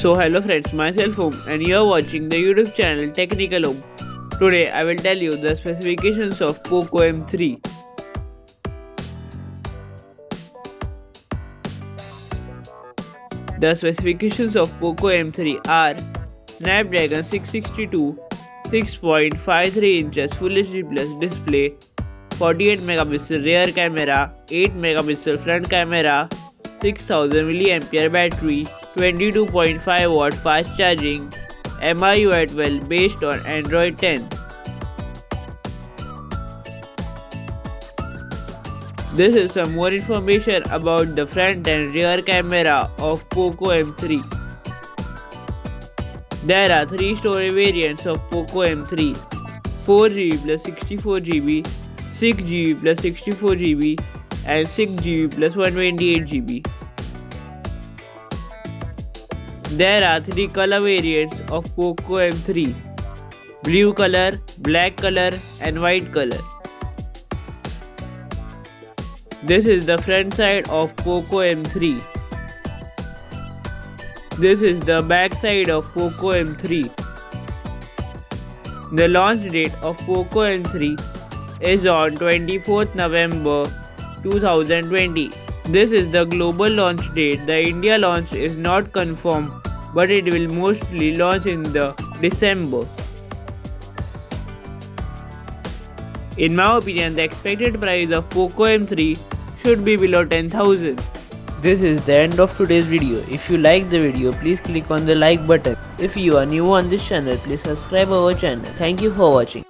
So hello friends, myself Om and you are watching the YouTube channel Technical Om. Today I will tell you the specifications of POCO M3. The specifications of POCO M3 are Snapdragon 662, 6.53 inches Full HD Plus display, 48 megapixel rear camera, 8 megapixel front camera, 6000 mAh battery, 22.5 watt fast charging, MIUI 12 based on Android 10. This is some more information about the front and rear camera of POCO M3. There are 3 storage variants of POCO M3: 4GB plus 64GB, 6GB plus 64GB and 6GB plus 128GB. There are 3 color variants of POCO M3: blue color, black color and white color. This is the front side of POCO M3. This is the back side of POCO M3. The launch date of POCO M3 is on 24th November 2020. This is the global launch date. The India launch is not confirmed, but it will mostly launch in the December. In my opinion, the expected price of POCO M3 should be below 10,000. This is the end of today's video. If you like the video, please click on the like button. If you are new on this channel, please subscribe our channel. Thank you for watching.